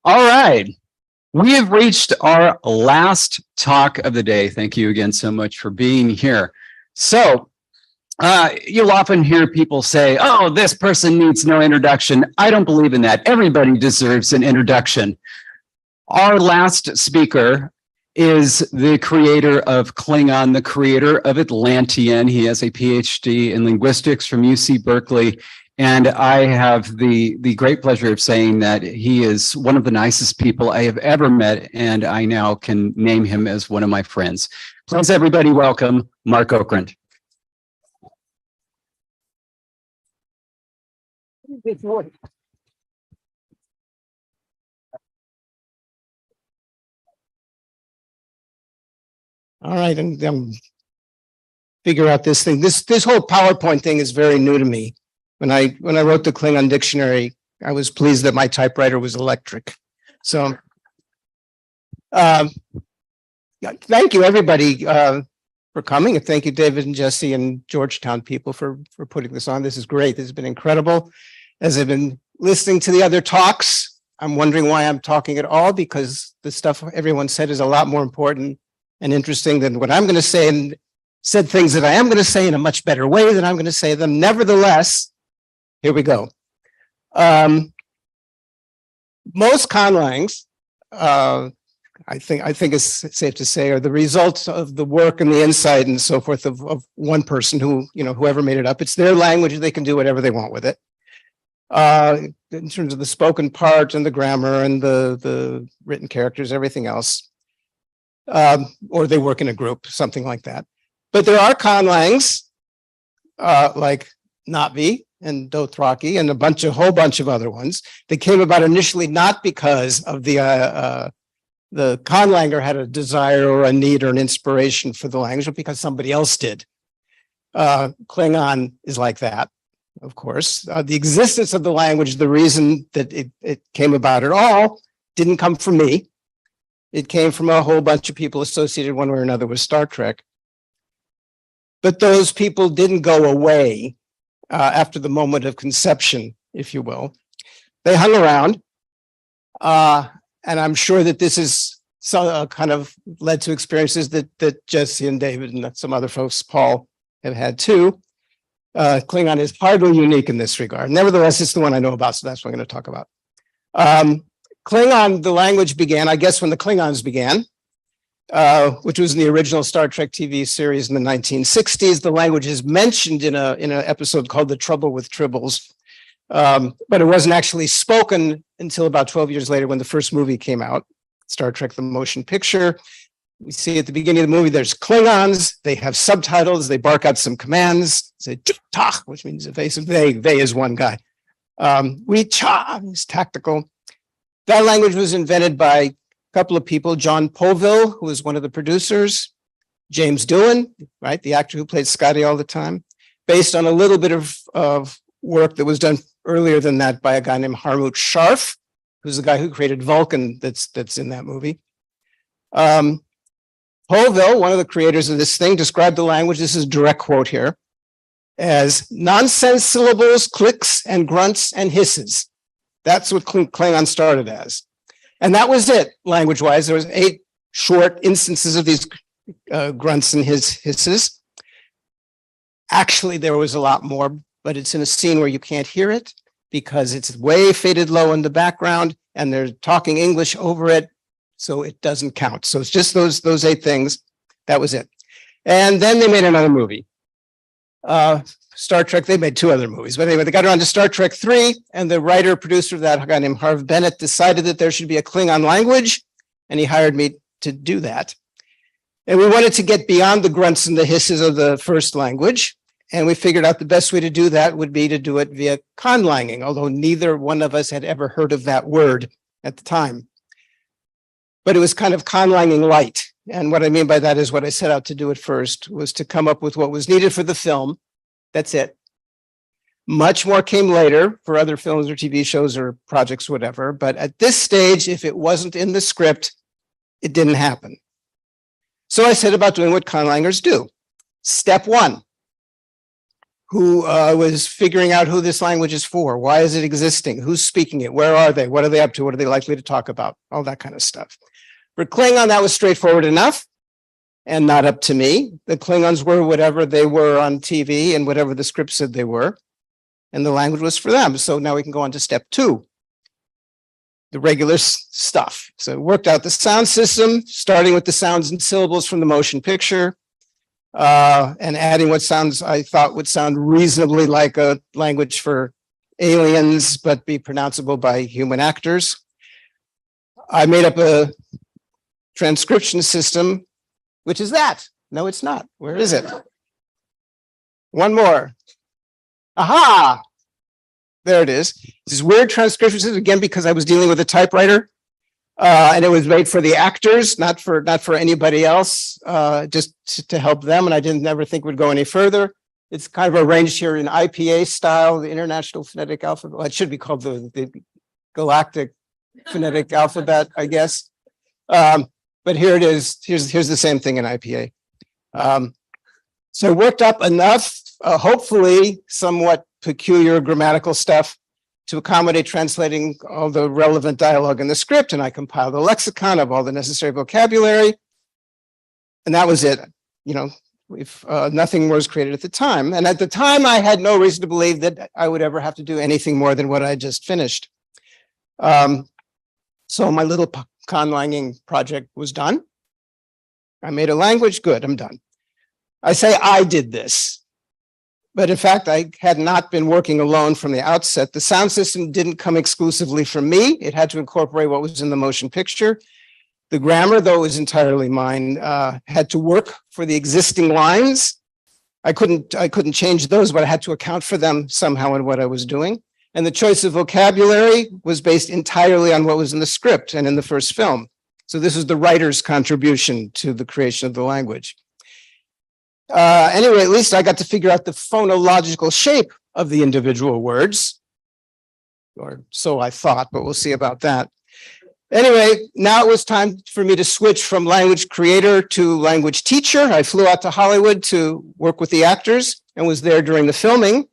All right. We have reached our last talk of the day. Thank you again so much for being here. So you'll often hear people say, oh, this person needs no introduction. I don't believe in that. Everybody deserves an introduction. Our last speaker is the creator of Klingon, the creator of Atlantean. He has a PhD in linguistics from UC Berkeley. And I have the great pleasure of saying that he is one of the nicest people I have ever met, and I now can name him as one of my friends. Please, everybody, welcome Marc Okrand. All right, and figure out this thing. This whole PowerPoint thing is very new to me. When I wrote the Klingon dictionary, I was pleased that my typewriter was electric. So, thank you everybody for coming, and thank you David and Jesse and Georgetown people for putting this on. This is great. This has been incredible. As I've been listening to the other talks, I'm wondering why I'm talking at all, because the stuff everyone said is a lot more important and interesting than what I'm going to say, and said things that I am going to say in a much better way than I'm going to say them. Nevertheless, here we go. Most conlangs, I think it's safe to say, are the results of the work and the insight and so forth of one person who, whoever made it up. It's their language. They can do whatever they want with it. In terms of the spoken part and the grammar and the written characters, everything else. Or they work in a group, something like that. But there are conlangs like Navi and Dothraki and a whole bunch of other ones that came about initially not because of the conlanger had a desire or a need or an inspiration for the language, but because somebody else did. Klingon is like that, of course. The existence of the language, the reason that it came about at all, didn't come from me. It came from a whole bunch of people associated one way or another with Star Trek. But those people didn't go away after the moment of conception, if you will. They hung around. And I'm sure that this is kind of led to experiences that Jesse and David and some other folks, Paul, have had too. Klingon is hardly unique in this regard. Nevertheless, it's the one I know about, so that's what I'm going to talk about. Klingon, the language began, I guess, when the Klingons began, which was in the original Star Trek TV series in the 1960s. The language is mentioned in an episode called The Trouble with Tribbles, but it wasn't actually spoken until about 12 years later when the first movie came out, Star Trek The Motion Picture. We see at the beginning of the movie, there's Klingons, they have subtitles, they bark out some commands, say, "Tach," which means evasive. They is one guy. We-cha is tactical. That language was invented by a couple of people, John Poville, who was one of the producers, James Doohan, right, the actor who played Scotty all the time, based on a little bit of work that was done earlier than that by a guy named Harmut Scharf, who's the guy who created Vulcan that's in that movie. Poville, one of the creators of this thing, described the language, this is a direct quote here, as nonsense syllables, clicks, and grunts and hisses. That's what Klingon started as. And that was it, language-wise. There was 8 short instances of these grunts and hisses. Actually, there was a lot more, but it's in a scene where you can't hear it because it's way faded low in the background and they're talking English over it, so it doesn't count. So it's just those 8 things. That was it. And then they made another movie. Star Trek, they made 2 other movies. But anyway, they got around to Star Trek 3, and the writer, producer of that, a guy named Harv Bennett, decided that there should be a Klingon language, and he hired me to do that. And we wanted to get beyond the grunts and the hisses of the first language, and we figured out the best way to do that would be to do it via conlanging, although neither one of us had ever heard of that word at the time. But it was kind of conlanging light. And what I mean by that is what I set out to do at first was to come up with what was needed for the film. That's it. Much more came later for other films or TV shows or projects, whatever. But at this stage, if it wasn't in the script, it didn't happen. So I set about doing what conlangers do. Step 1. who was figuring out who this language is for. Why is it existing? Who's speaking it? Where are they? What are they up to? What are they likely to talk about? All that kind of stuff. For Klingon, that was straightforward enough and not up to me. The Klingons were whatever they were on TV and whatever the script said they were. And the language was for them. So now we can go on to step 2, the regular stuff. So it worked out the sound system, starting with the sounds and syllables from the motion picture, and adding what sounds I thought would sound reasonably like a language for aliens, but be pronounceable by human actors. I made up a transcription system, which is that. No, it's not. Where is it? One more. Aha! There it is. This weird transcription system, again, because I was dealing with a typewriter, and it was made for the actors, not for anybody else, just to help them. And I didn't ever think would go any further. It's kind of arranged here in IPA style, the International Phonetic Alphabet. Well, it should be called the Galactic Phonetic Alphabet, I guess. But here it is. Here's the same thing in IPA. So it worked up enough, hopefully somewhat peculiar grammatical stuff to accommodate translating all the relevant dialogue in the script. And I compiled a lexicon of all the necessary vocabulary. And that was it. You know, if nothing more was created at the time. And at the time, I had no reason to believe that I would ever have to do anything more than what I just finished. So my little conlanging project was done. I made a language, good, I'm done. I say I did this, but in fact, I had not been working alone from the outset. The sound system didn't come exclusively from me. It had to incorporate what was in the motion picture. The grammar, though it was entirely mine, had to work for the existing lines. I couldn't change those, but I had to account for them somehow in what I was doing. And the choice of vocabulary was based entirely on what was in the script and in the first film. So this is the writer's contribution to the creation of the language. Anyway, at least I got to figure out the phonological shape of the individual words, or so I thought, but we'll see about that. Anyway, now it was time for me to switch from language creator to language teacher. I flew out to Hollywood to work with the actors and was there during the filming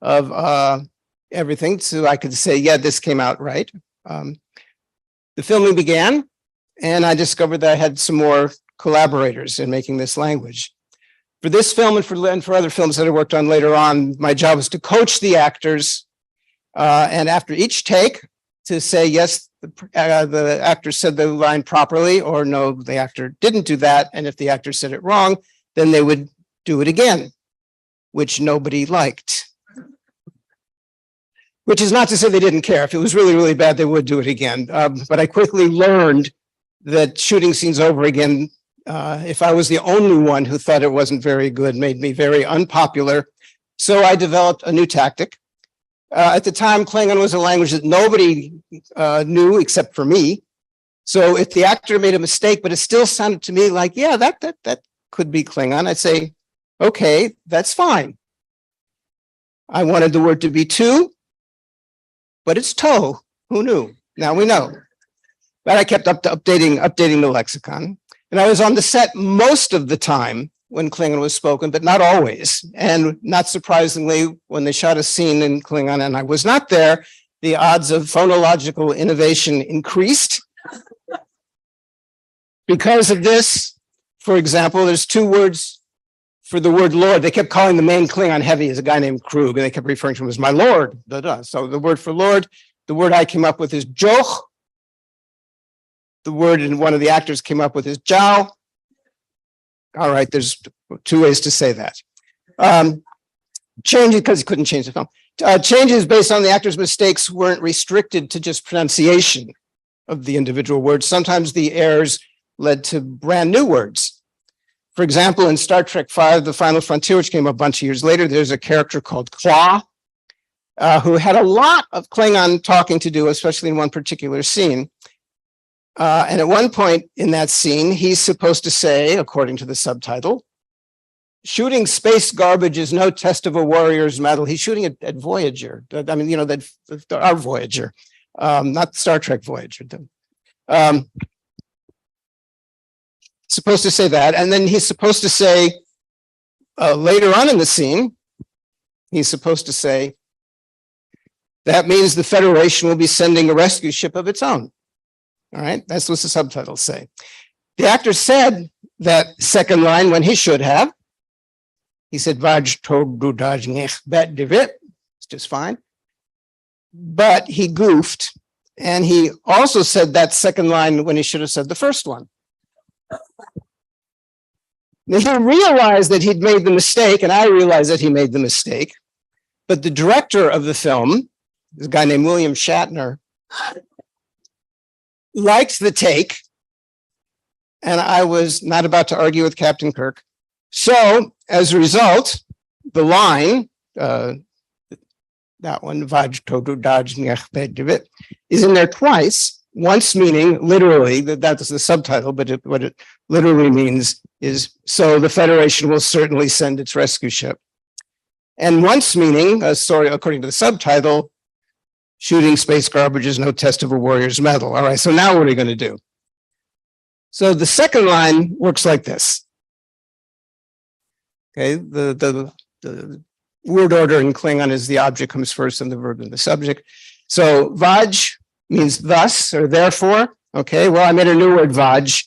of everything, so I could say, yeah, this came out right. The filming began, and I discovered that I had some more collaborators in making this language. For this film and for other films that I worked on later on, my job was to coach the actors, and after each take, to say, yes, the actor said the line properly, or no, the actor didn't do that, and if the actor said it wrong, then they would do it again, which nobody liked. Which is not to say they didn't care. If it was really, really bad, they would do it again. But I quickly learned that shooting scenes over again, if I was the only one who thought it wasn't very good, made me very unpopular. So I developed a new tactic. At the time, Klingon was a language that nobody knew except for me. So if the actor made a mistake, but it still sounded to me like, yeah, that could be Klingon, I'd say, okay, that's fine. I wanted the word to be to, but it's toe. Who knew? Now we know. But I kept updating the lexicon. And I was on the set most of the time when Klingon was spoken, but not always. And not surprisingly, when they shot a scene in Klingon and I was not there, the odds of phonological innovation increased. Because of this, for example, there's 2 words for the word Lord. They kept calling the main Klingon heavy as a guy named Krug, and they kept referring to him as my Lord. So the word for Lord, the word I came up with is Joch. The word and one of the actors came up with is Jiao. All right, there's 2 ways to say that. Changes, because he couldn't change the film. Changes based on the actor's mistakes weren't restricted to just pronunciation of the individual words. Sometimes the errors led to brand new words. For example, in Star Trek V, The Final Frontier, which came a bunch of years later, there's a character called Claw, who had a lot of Klingon talking to do, especially in one particular scene. And at one point in that scene, he's supposed to say, according to the subtitle, shooting space garbage is no test of a warrior's mettle. He's shooting at Voyager. I mean, you know, our Voyager, not Star Trek Voyager. Supposed to say that. And then he's supposed to say later on in the scene, he's supposed to say, that means the Federation will be sending a rescue ship of its own. All right, that's what the subtitles say. The actor said that second line when he should have. He said, Vaj tog du daj ngech bet divit. It's just fine. But he goofed. And he also said that second line when he should have said the first one. Now, he realized that he'd made the mistake, and I realized that he made the mistake. But the director of the film, this guy named William Shatner, liked the take. And I was not about to argue with Captain Kirk. So, as a result, the line, that one, Vaj todu daj ngech bet divit, is in there twice. Once meaning literally, that's the subtitle, but what it literally means is, so the Federation will certainly send its rescue ship. And once meaning, sorry, according to the subtitle, shooting space garbage is no test of a warrior's mettle. All right, so now what are we going to do? So the second line works like this. Okay, the word order in Klingon is the object comes first and the verb and the subject. So Vaj means thus or therefore. Okay, well, I made a new word, Vaj.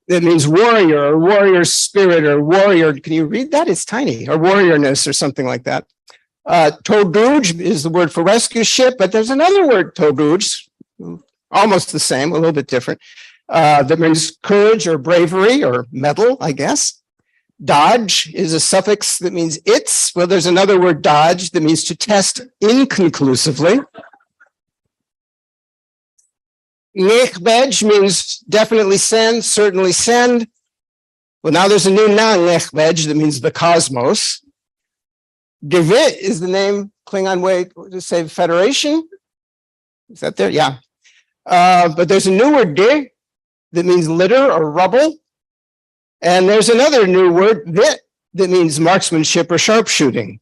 It means warrior or warrior spirit or warrior. Can you read that? It's tiny. Or warriorness or something like that. Toduj is the word for rescue ship, but there's another word, toduj, almost the same, a little bit different. That means courage or bravery or mettle, I guess. Dodge is a suffix that means it's. Well, there's another word, dodge, that means to test inconclusively. Nechbej means definitely send, certainly send. Well, now there's a new noun, nechbej, that means the cosmos. Gevit is the name, Klingon way to say Federation. Is that there? Yeah. But there's a new word, de, that means litter or rubble. And there's another new word, vit, that means marksmanship or sharpshooting.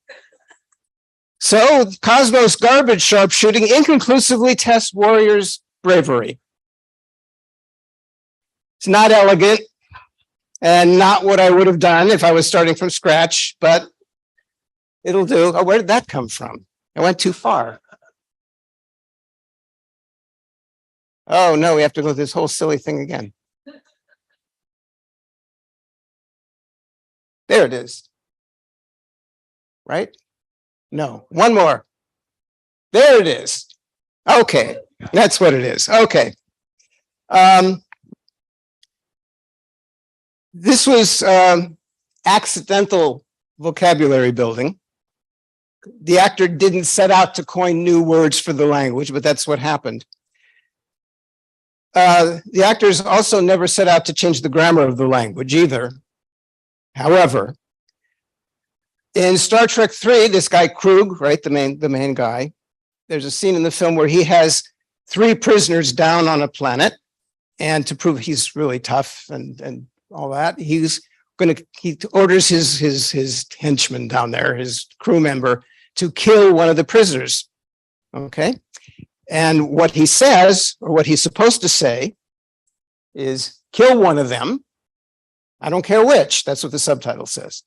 So cosmos garbage sharpshooting inconclusively tests warriors' bravery. It's not elegant and not what I would have done if I was starting from scratch, but it'll do. Oh, where did that come from? I went too far. Oh, no, we have to go through this whole silly thing again. There it is. Right? No, one more. There it is. Okay, that's what it is. Okay. This was accidental vocabulary building. The actor didn't set out to coin new words for the language, but that's what happened. The actors also never set out to change the grammar of the language either. However, in Star Trek 3, this guy Krug, right, the main guy, there's a scene in the film where he has 3 prisoners down on a planet, and to prove he's really tough and all that, he orders his henchman down there, his crew member, to kill one of the prisoners. Okay, and what he says, or what he's supposed to say, is kill one of them. I don't care which. That's what the subtitle says.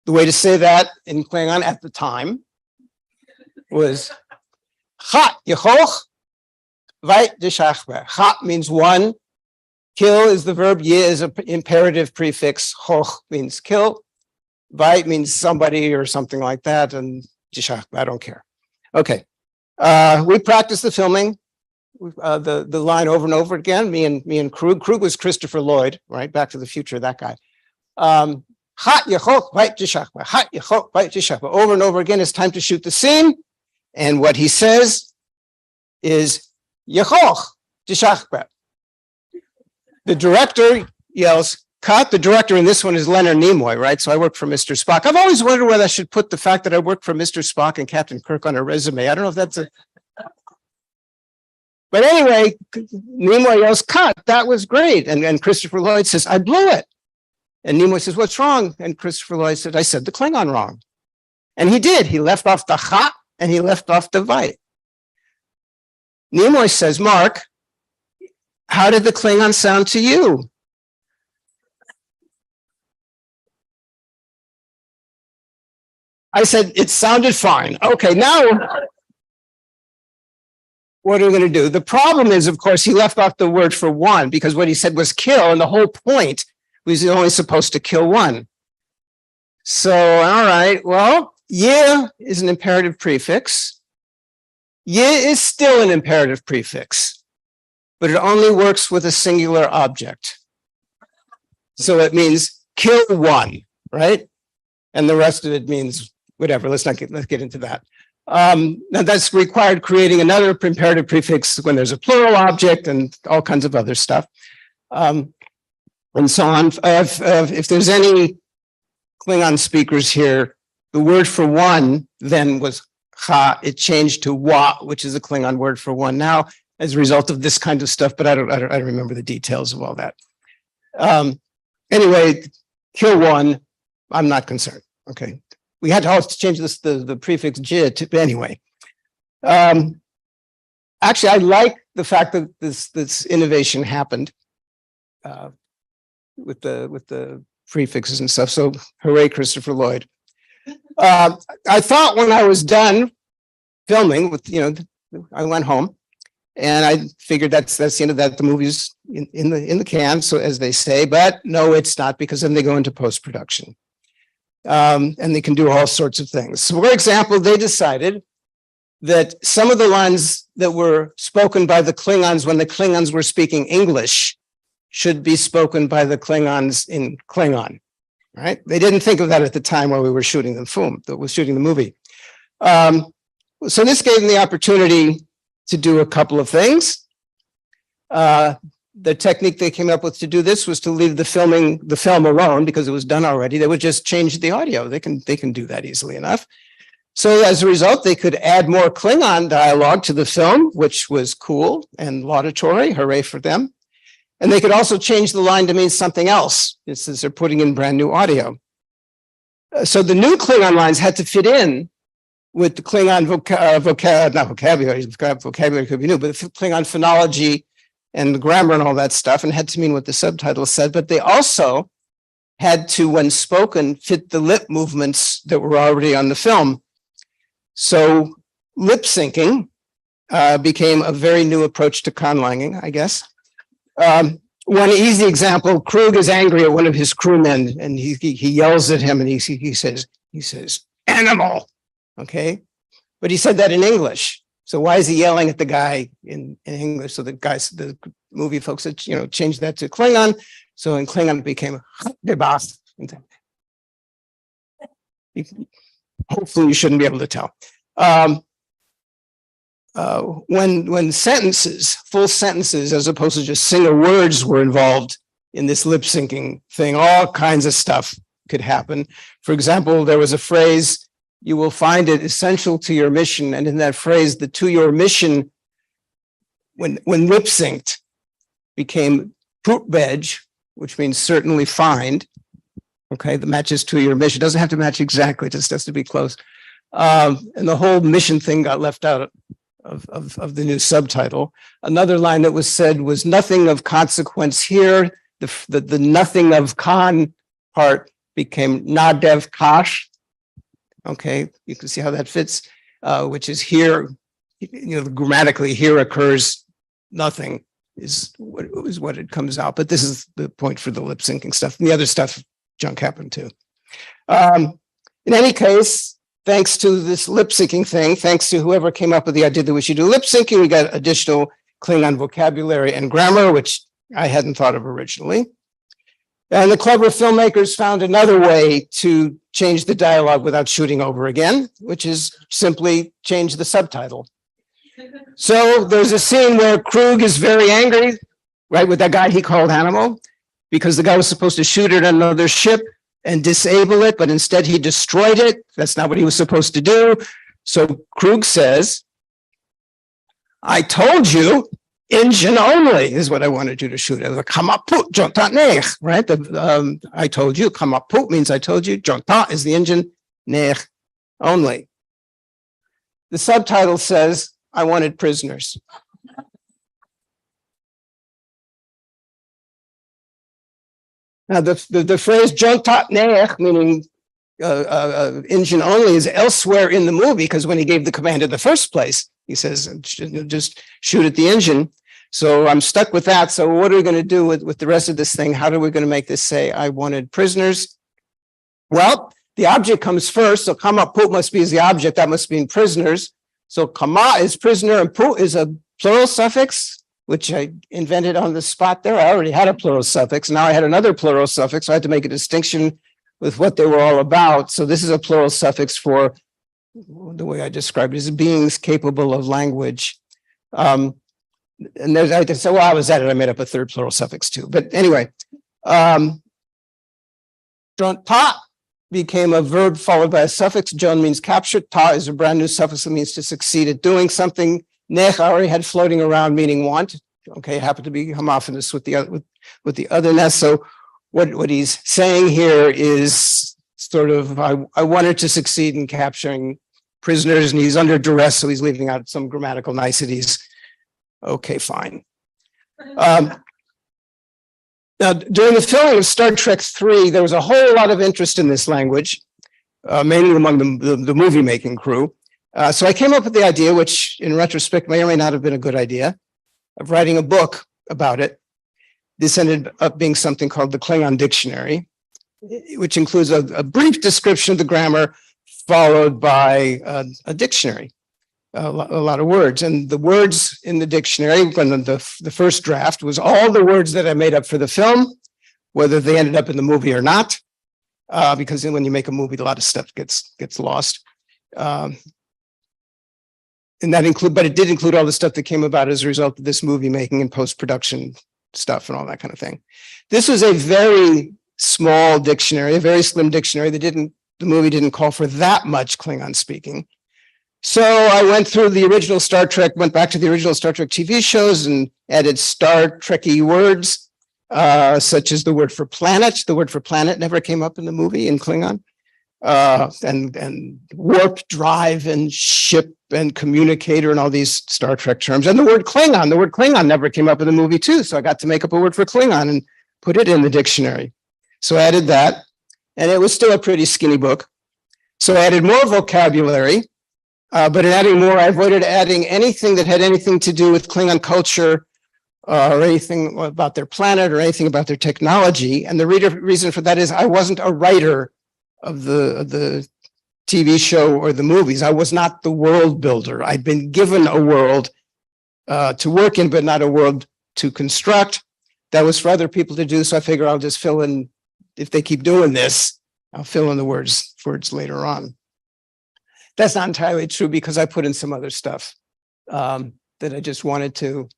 The way to say that in Klingon at the time was "Ha yechoch vait deshachbe." Ha means one. Kill is the verb. Ye is an imperative prefix. Hoch means kill. Vait means somebody or something like that. And deshachbe, I don't care. Okay. We practiced the filming. The line over and over again, me and Krug. Krug was Christopher Lloyd, right? Back to the Future, that guy. Ha yachok vait deshachbe. Ha yachok vait deshachbe. Over and over again, it's time to shoot the scene. And what he says is yachok deshachbe. The director yells, cut. The director in this one is Leonard Nimoy, right? So I work for Mr. Spock. I've always wondered whether I should put the fact that I work for Mr. Spock and Captain Kirk on a resume. I don't know if that's a... But anyway, Nimoy yells, cut. That was great. And Christopher Lloyd says, I blew it. And Nimoy says, what's wrong? And Christopher Lloyd said, I said the Klingon wrong. And he did. He left off the ha and he left off the vait. Nimoy says, Mark, how did the Klingon sound to you? I said, it sounded fine. Okay, now what are we going to do? The problem is, of course, he left off the word for one because what he said was kill, and the whole point was he's only supposed to kill one. So, all right, well, yeah is an imperative prefix. Yeah is still an imperative prefix, but it only works with a singular object. So it means kill one, right? And the rest of it means whatever. Let's get into that. Now that's required creating another imperative prefix when there's a plural object and all kinds of other stuff. And so on. If there's any Klingon speakers here, the word for one then was ha. It changed to wa, which is a Klingon word for one now as a result of this kind of stuff, but I don't remember the details of all that. Anyway, kill one, I'm not concerned. Okay. We had to also change this, the prefix j to anyway. Actually, I like the fact that this innovation happened with the prefixes and stuff. So hooray, Christopher Lloyd. I thought when I was done filming with, I went home and I figured that's the end of that. The movie's in the can, so as they say, but no, it's not, because then they go into post-production. And they can do all sorts of things. So, for example, they decided that some of the lines that were spoken by the Klingons when the Klingons were speaking English should be spoken by the Klingons in Klingon, right? They didn't think of that at the time while we were shooting the movie. So this gave them the opportunity to do a couple of things. The technique they came up with to do this was to leave the film alone because it was done already. They would just change the audio. They can do that easily enough. So as a result, they could add more Klingon dialogue to the film, which was cool and laudatory. Hooray for them. And they could also change the line to mean something else, since they're putting in brand new audio. So the new Klingon lines had to fit in with the Klingon vocabulary could be new, but the Klingon phonology and the grammar and all that stuff, and had to mean what the subtitle said, but they also had to, when spoken, fit the lip movements that were already on the film. So lip syncing became a very new approach to conlanging, I guess. One easy example, Krug is angry at one of his crewmen, and he yells at him, and he says, animal, okay? But he said that in English. So why is he yelling at the guy in English? So the movie folks had, changed that to Klingon. So in Klingon it became Gebas. Hopefully you shouldn't be able to tell. When sentences, full sentences, as opposed to just single words, were involved in this lip syncing thing, all kinds of stuff could happen. For example, there was a phrase, "You will find it essential to your mission." And in that phrase, the "to your mission," when lip synced, became "putbej," which means certainly find. Okay, the matches to your mission. It doesn't have to match exactly, it just has to be close. And the whole mission thing got left out of the new subtitle. Another line that was said was "nothing of consequence here." The "nothing of con" part became "nadev kash." Okay, you can see how that fits, which is here, grammatically here occurs nothing is what it comes out. But this is the point for the lip syncing stuff. And the other stuff, junk happened too. In any case, thanks to this lip syncing thing, thanks to whoever came up with the idea that we should do lip syncing, we got additional Klingon vocabulary and grammar, which I hadn't thought of originally. And the clever filmmakers found another way to change the dialogue without shooting over again, which is simply change the subtitle. So there's a scene where Krug is very angry, right, with that guy he called Animal, because the guy was supposed to shoot at another ship and disable it, but instead he destroyed it. That's not what he was supposed to do. So Krug says, "I told you, engine only is what I wanted you to shoot." It was "kamaput jonta nech," right? I told you, kamaput means I told you, jonta is the engine, nech only. The subtitle says, "I wanted prisoners." Now, the phrase jonta nech, meaning engine only is elsewhere in the movie, because when he gave the command in the first place, he says, just shoot at the engine. So I'm stuck with that. So what are we going to do with the rest of this thing? How are we going to make this say, I wanted prisoners? Well, the object comes first. So kama pu must be as the object. That must mean prisoners. So kama is prisoner and pu is a plural suffix, which I invented on the spot there. I already had a plural suffix. Now I had another plural suffix. So I had to make a distinction with what they were all about. So this is a plural suffix for, the way I described it, is beings capable of language. And there's, I said, well, I was at it. I made up a third plural suffix too. But anyway, ta became a verb followed by a suffix. Jon means capture. Ta is a brand new suffix that means to succeed at doing something. Nech I already had floating around meaning want. Okay, it happened to be homophonous with the otherness. So what he's saying here is sort of, I wanted to succeed in capturing prisoners, and he's under duress, so he's leaving out some grammatical niceties. Okay, fine. Now, during the filming of Star Trek III, there was a whole lot of interest in this language, mainly among the movie-making crew. So I came up with the idea, which in retrospect may or may not have been a good idea, of writing a book about it. This ended up being something called the Klingon Dictionary, which includes a brief description of the grammar followed by a dictionary, a lot of words. And the words in the dictionary, when the first draft, was all the words that I made up for the film, whether they ended up in the movie or not, because when you make a movie, a lot of stuff gets lost. And that but it did include all the stuff that came about as a result of this movie making and post-production stuff and all that kind of thing. This was a very small dictionary, a very slim dictionary. The movie didn't call for that much Klingon speaking. So I went through the original Star Trek, went back to the original Star Trek TV shows and added Star Trek-y words, such as the word for planet. The word for planet never came up in the movie in Klingon. And warp drive and ship and communicator and all these Star Trek terms. And the word Klingon never came up in the movie too. So I got to make up a word for Klingon and put it in the dictionary. So I added that, and it was still a pretty skinny book. So I added more vocabulary, but in adding more, I avoided adding anything that had anything to do with Klingon culture or anything about their planet or anything about their technology. And the reason for that is I wasn't a writer of the TV show or the movies. I was not the world builder. I'd been given a world to work in, but not a world to construct. That was for other people to do. So I figure I'll just fill in, if they keep doing this, I'll fill in the words later on. That's not entirely true because I put in some other stuff that I just wanted to.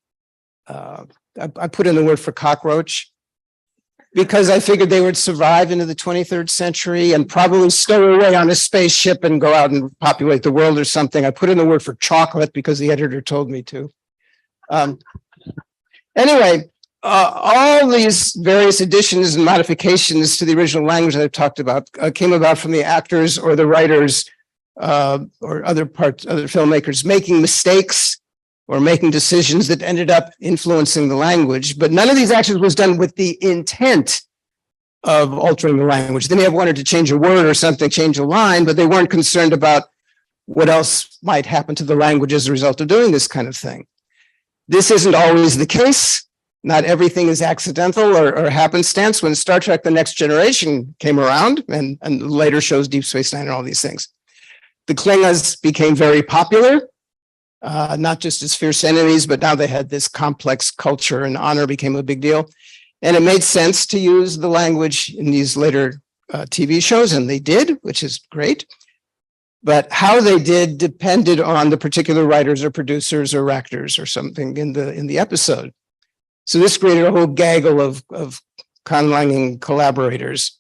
I put in the word for cockroach, because I figured they would survive into the 23rd century and probably stow away on a spaceship and go out and populate the world or something. I put in the word for chocolate because the editor told me to. Anyway, all these various additions and modifications to the original language that I've talked about came about from the actors or the writers or other filmmakers making mistakes or making decisions that ended up influencing the language. But none of these actions was done with the intent of altering the language. They may have wanted to change a word or something, change a line, but they weren't concerned about what else might happen to the language as a result of doing this kind of thing. This isn't always the case. Not everything is accidental or happenstance. When Star Trek: The Next Generation came around and later shows Deep Space Nine and all these things, the Klingons became very popular. Not just as fierce enemies, but now they had this complex culture and honor became a big deal. And it made sense to use the language in these later TV shows, and they did, which is great. But how they did depended on the particular writers or producers or actors or something in the episode. So this created a whole gaggle of conlanging collaborators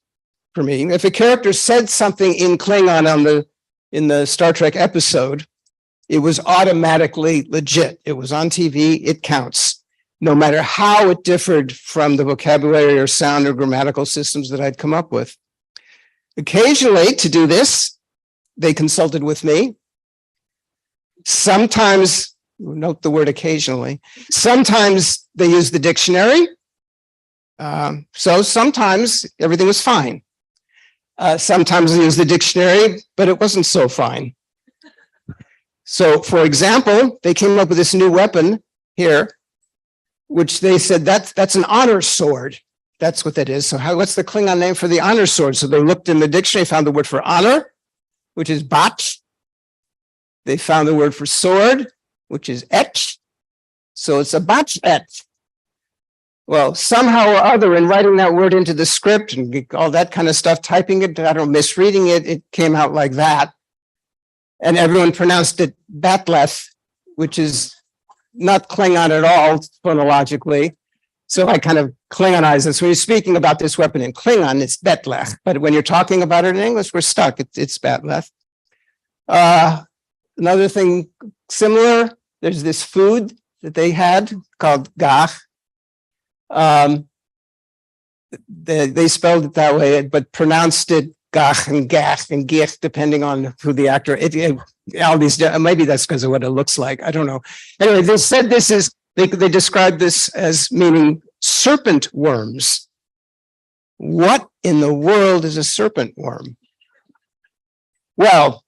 for me. If a character said something in Klingon in the Star Trek episode, it was automatically legit. It was on TV, it counts, no matter how it differed from the vocabulary or sound or grammatical systems that I'd come up with. Occasionally, to do this, they consulted with me. Sometimes, note the word occasionally, sometimes they used the dictionary. So sometimes everything was fine. Sometimes they used the dictionary, but it wasn't so fine. So, for example, they came up with this new weapon here, which they said that's an honor sword. That's what that is. So what's the Klingon name for the honor sword? So they looked in the dictionary, found the word for honor, which is bat. They found the word for sword, which is et. So it's a bat et. Well, somehow or other, in writing that word into the script and all that kind of stuff, typing it, I don't know, misreading it, it came out like that. And everyone pronounced it batleth, which is not Klingon at all, phonologically. So I kind of Klingonized this. When you're speaking about this weapon in Klingon, it's betleth. But when you're talking about it in English, we're stuck. It's batleth. Another thing similar, there's this food that they had called gach. They spelled it that way, but pronounced it gach and gach and gich, depending on who the actor. All these, maybe that's because of what it looks like. I don't know. Anyway, they said this is. They described this as meaning serpent worms. What in the world is a serpent worm? Well,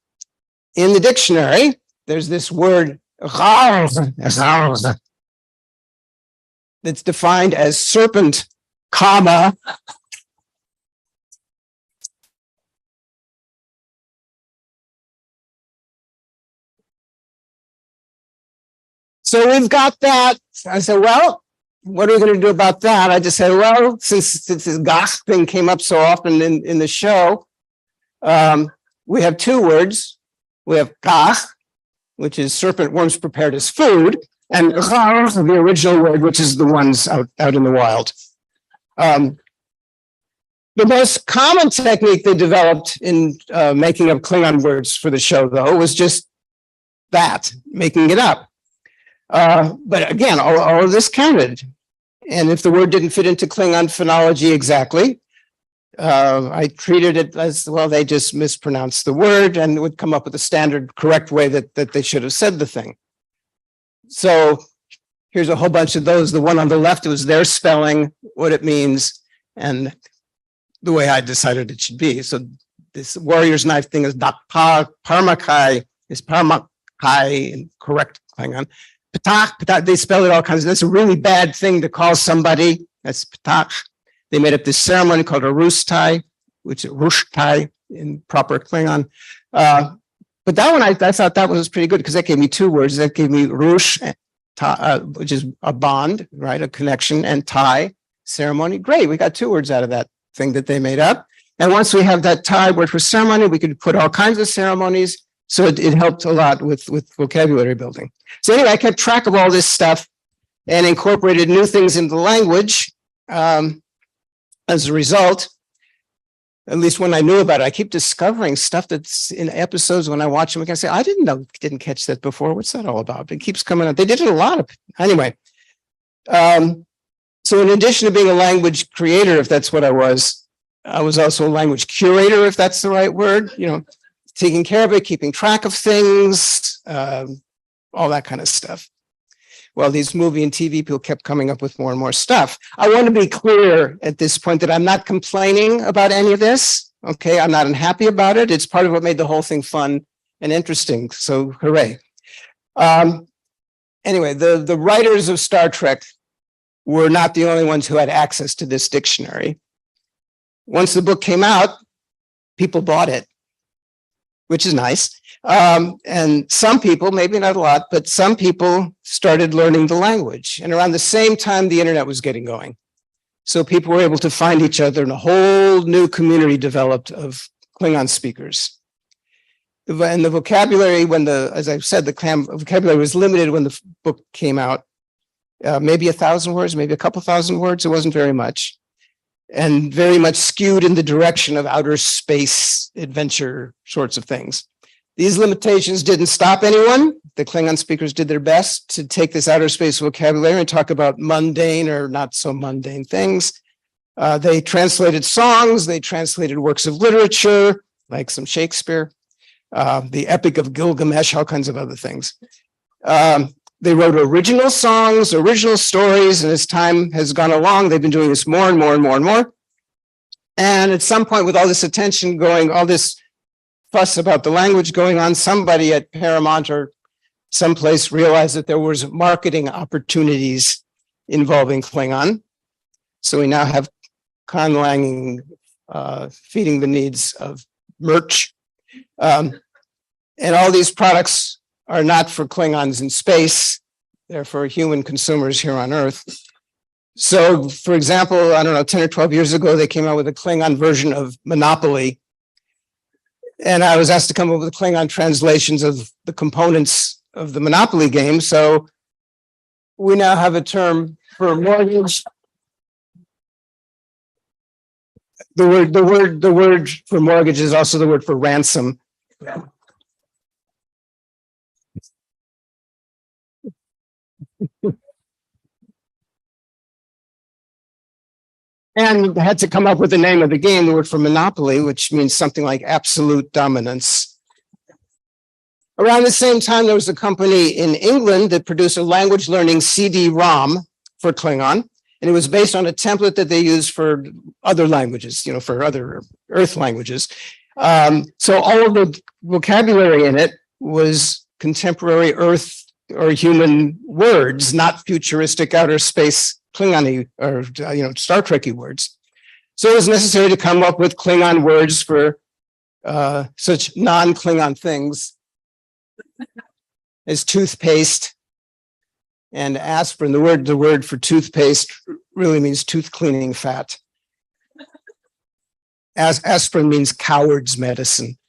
in the dictionary, there's this word that's defined as serpent, comma, so we've got that. I said, well, what are we going to do about that? I just said, well, since this gach thing came up so often in the show, we have two words. We have gach, which is serpent worms prepared as food, and the original word, which is the ones out in the wild. The most common technique they developed in making up Klingon words for the show, though, was just that, making it up. But again, all of this counted. And if the word didn't fit into Klingon phonology exactly, I treated it as, well, they just mispronounced the word and would come up with a standard correct way that they should have said the thing. So here's a whole bunch of those. The one on the left was their spelling, what it means, and the way I decided it should be. So this warrior's knife thing is parmakai, is parmakai in correct Klingon. Patach, they spell it all kinds of, that's a really bad thing to call somebody. That's patach. They made up this ceremony called a rustai, which is rushtai in proper Klingon. But that one, I thought that one was pretty good because that gave me two words. That gave me rush, which is a bond, right? A connection, and tie, ceremony. Great, we got two words out of that thing that they made up. And once we have that tie word for ceremony, we could put all kinds of ceremonies. So it helped a lot with vocabulary building. So anyway, I kept track of all this stuff and incorporated new things into the language. As a result, at least when I knew about it, I keep discovering stuff that's in episodes when I watch them. I can say, I didn't catch that before. What's that all about? It keeps coming up. They did it a lot of, anyway. So in addition to being a language creator, if that's what I was also a language curator, if that's the right word, taking care of it, keeping track of things, all that kind of stuff. Well, these movie and TV people kept coming up with more and more stuff. I want to be clear at this point that I'm not complaining about any of this. Okay, I'm not unhappy about it. It's part of what made the whole thing fun and interesting. So hooray. Anyway, the writers of Star Trek were not the only ones who had access to this dictionary. Once the book came out, people bought it, which is nice. And some people, maybe not a lot, but some people started learning the language. And around the same time, the internet was getting going. So people were able to find each other, and a whole new community developed of Klingon speakers. And the vocabulary, as I've said, the vocabulary was limited when the book came out. Maybe 1,000 words, maybe a couple thousand words. It wasn't very much. And very much skewed in the direction of outer space adventure sorts of things. These limitations didn't stop anyone. The Klingon speakers did their best to take this outer space vocabulary and talk about mundane or not so mundane things. They translated songs, they translated works of literature, like some Shakespeare, the Epic of Gilgamesh, all kinds of other things. They wrote original songs, original stories, and as time has gone along, they've been doing this more and more and more and more. And at some point, with all this attention going, all this fuss about the language going on, somebody at Paramount or someplace realized that there was marketing opportunities involving Klingon. So we now have Conlang feeding the needs of merch. And all these products are not for Klingons in space. They're for human consumers here on Earth. So, for example, I don't know, 10 or 12 years ago, they came out with a Klingon version of Monopoly. And I was asked to come up with Klingon translations of the components of the Monopoly game. So we now have a term for mortgage. The word for mortgage is also the word for ransom. And had to come up with the name of the game, the word for monopoly, which means something like absolute dominance. Around the same time, there was a company in England that produced a language learning CD-ROM for Klingon. And it was based on a template that they used for other languages, for other Earth languages. So all of the vocabulary in it was contemporary Earth or human words, not futuristic outer space Klingon or Star Trek-y words. So it was necessary to come up with Klingon words for such non-Klingon things as toothpaste and aspirin. The word for toothpaste really means tooth cleaning fat. Aspirin means coward's medicine.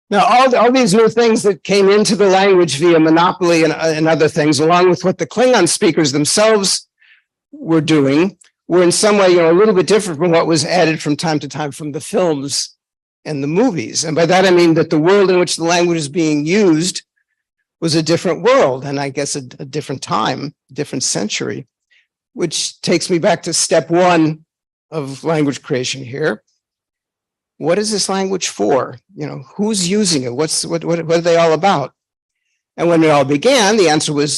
Now, all these new things that came into the language via Monopoly and other things, along with what the Klingon speakers themselves were doing, were in some way, a little bit different from what was added from time to time from the films and the movies. And by that, I mean that the world in which the language is being used was a different world, and I guess a different time, different century, which takes me back to step one of language creation here. What is this language for? Who's using it? What are they all about? And when it all began, the answer was,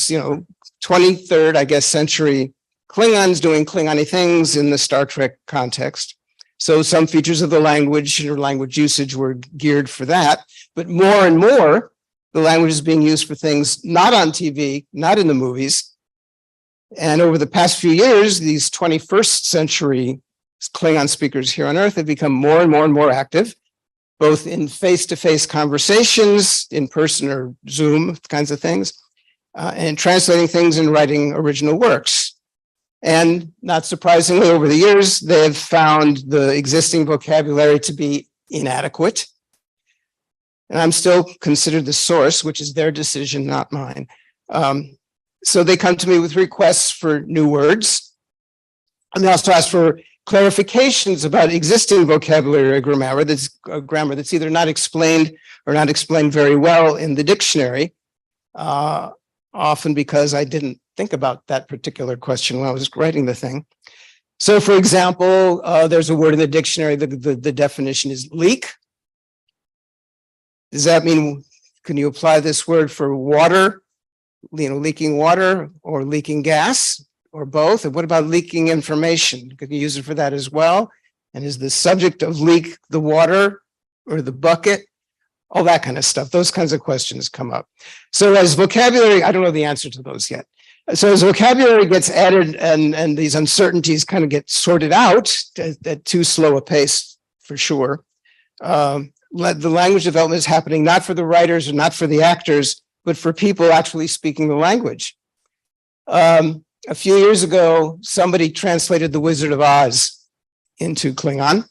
23rd, I guess, century Klingons doing Klingon-y things in the Star Trek context. So some features of the language or language usage were geared for that. But more and more, the language is being used for things not on TV, not in the movies. And over the past few years, these 21st century Klingon speakers here on Earth have become more and more and more active, both in face-to-face conversations, in person or Zoom kinds of things, and translating things and writing original works. And not surprisingly, over the years, they have found the existing vocabulary to be inadequate. And I'm still considered the source, which is their decision, not mine. So they come to me with requests for new words. And they also ask for clarifications about existing vocabulary or grammar that's either not explained or not explained very well in the dictionary, often because I didn't think about that particular question when I was writing the thing. So, for example, there's a word in the dictionary, the definition is leak. Does that mean, can you apply this word for water, leaking water or leaking gas? Or both? And what about leaking information? Could you use it for that as well? And is the subject of leak the water or the bucket? All that kind of stuff. Those kinds of questions come up. So as vocabulary, I don't know the answer to those yet. So as vocabulary gets added and these uncertainties kind of get sorted out at too slow a pace, for sure, the language development is happening not for the writers or not for the actors, but for people actually speaking the language. A few years ago, somebody translated The Wizard of Oz into Klingon.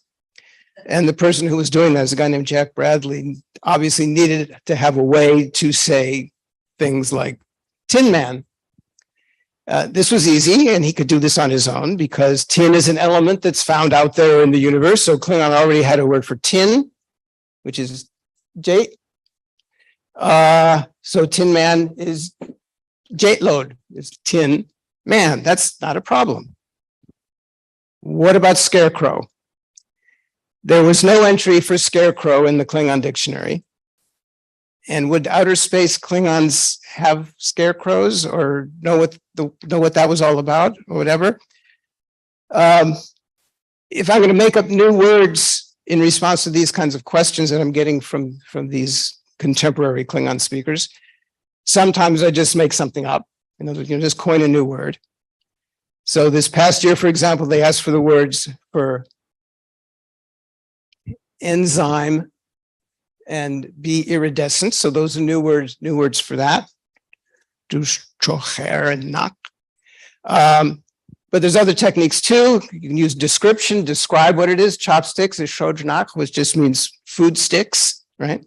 And the person who was doing that is a guy named Jack Bradley, obviously needed to have a way to say things like Tin Man. This was easy, and he could do this on his own because tin is an element that's found out there in the universe. So Klingon already had a word for tin, which is jate. So Tin Man is jate load, is tin. Man, that's not a problem. What about scarecrow? There was no entry for scarecrow in the Klingon dictionary. And would outer space Klingons have scarecrows or know what that was all about or whatever? If I'm going to make up new words in response to these kinds of questions that I'm getting from these contemporary Klingon speakers, sometimes I just make something up. In other words, just coin a new word. So this past year, for example, they asked for the words for enzyme and be iridescent. So those are new words for that. Chocher and nak. But there's other techniques too. You can use description, describe what it is. Chopsticks is shodnak, which just means food sticks, right?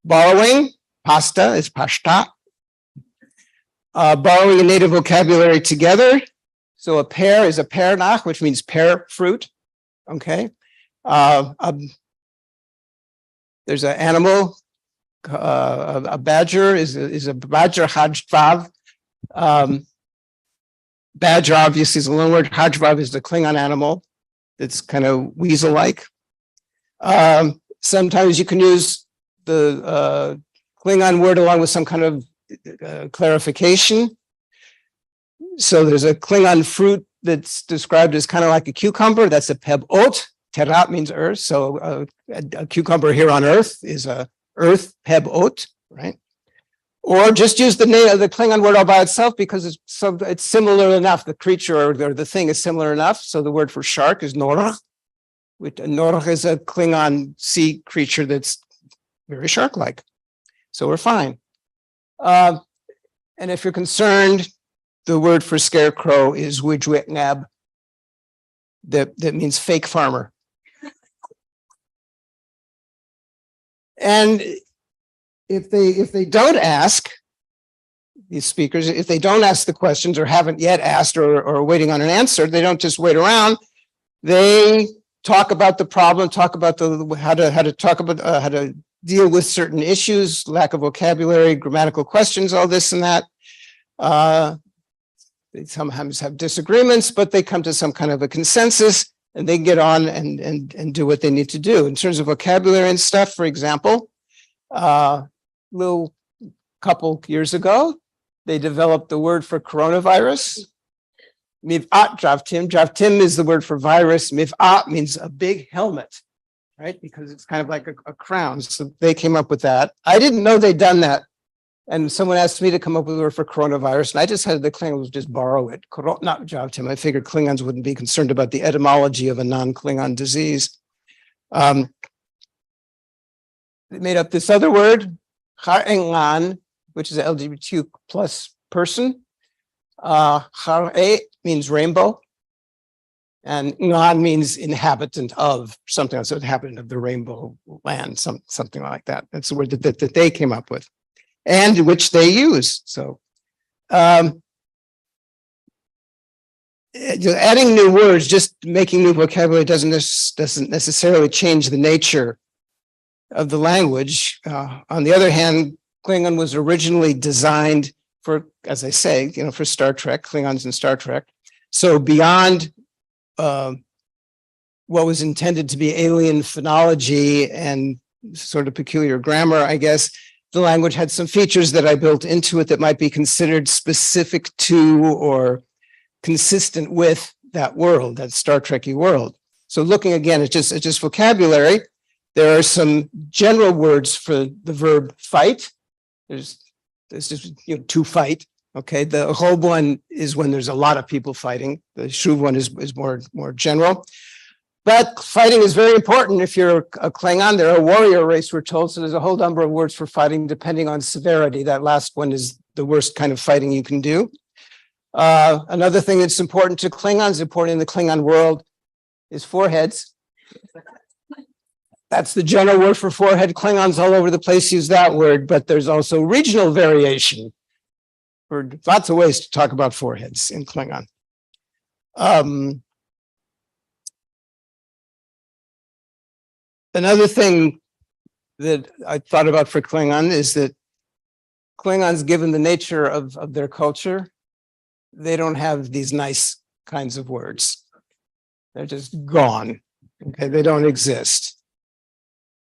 Borrowing, pasta is pashta. Borrowing a native vocabulary together. So a pear is a pearnach, which means pear fruit. Okay. There's an animal, a badger is a badger hajvav. Badger obviously is a loan word. Hajvav is the Klingon animal. It's kind of weasel-like. Sometimes you can use the Klingon word along with some kind of clarification. So there's a Klingon fruit that's described as kind of like a cucumber. That's a pebot. Terat means earth. So a cucumber here on earth is a earth pebot, right? Or just use the name of the Klingon word all by itself because it's similar enough. The creature or the thing is similar enough. So the word for shark is norach. Norach is a Klingon sea creature that's very shark-like. So we're fine. And if you're concerned, the word for scarecrow is wijwitnab. That means fake farmer. And if they don't ask, these speakers, if they don't ask the questions or haven't yet asked or are waiting on an answer, they don't just wait around. They talk about the problem, talk about how to deal with certain issues, lack of vocabulary, grammatical questions, all this and that. They sometimes have disagreements, but they come to some kind of a consensus and they get on and do what they need to do. In terms of vocabulary and stuff, for example, little couple years ago, they developed the word for coronavirus. Miv'at javtim. Javtim is the word for virus. Miv'at means a big helmet, right? Because it's kind of like a crown. So they came up with that. I didn't know they'd done that. And someone asked me to come up with a word for coronavirus, and I just had the Klingons just borrow it. Not javtim. I figured Klingons wouldn't be concerned about the etymology of a non-Klingon disease. They made up this other word, Har'engan, which is an LGBTQ plus person. Har'e means rainbow, and Ngan means inhabitant of something else, so inhabitant of the rainbow land, something like that. That's the word that they came up with, and which they use. So adding new words, just making new vocabulary doesn't necessarily change the nature of the language. On the other hand, Klingon was originally designed for, as I say, for Star Trek, Klingons in Star Trek. So beyond what was intended to be alien phonology and sort of peculiar grammar, I guess, the language had some features that I built into it that might be considered specific to or consistent with that world, that Star Trek-y world. So looking again, it's just vocabulary. There are some general words for the verb fight. There's just to fight. Okay, the Rob one is when there's a lot of people fighting. The Shuv one is more general. But fighting is very important. If you're a Klingon, they're a warrior race, we're told. So there's a whole number of words for fighting depending on severity. That last one is the worst kind of fighting you can do. Another thing that's important to Klingons, important in the Klingon world, is foreheads. That's the general word for forehead. Klingons all over the place use that word, but there's also regional variation. There's lots of ways to talk about foreheads in Klingon. Another thing that I thought about for Klingon is that Klingons, given the nature of their culture, they don't have these nice kinds of words. They're just gone. Okay, they don't exist.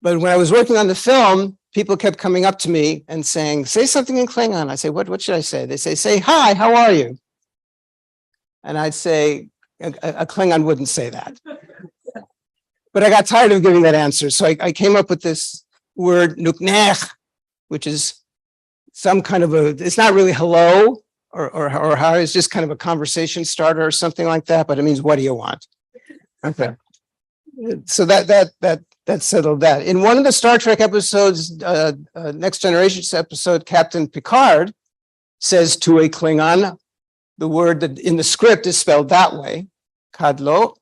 But when I was working on the film, people kept coming up to me and saying, say something in Klingon. I say, what should I say? They say, hi, how are you? And I'd say, a Klingon wouldn't say that. But I got tired of giving that answer. So I came up with this word, nuknech, which is some kind of it's not really hello or how, it's just kind of a conversation starter or something like that, but it means, what do you want? Okay. So that settled that. In one of the Star Trek episodes, Next Generation's episode, Captain Picard says to a Klingon, the word that in the script is spelled that way, kadlo.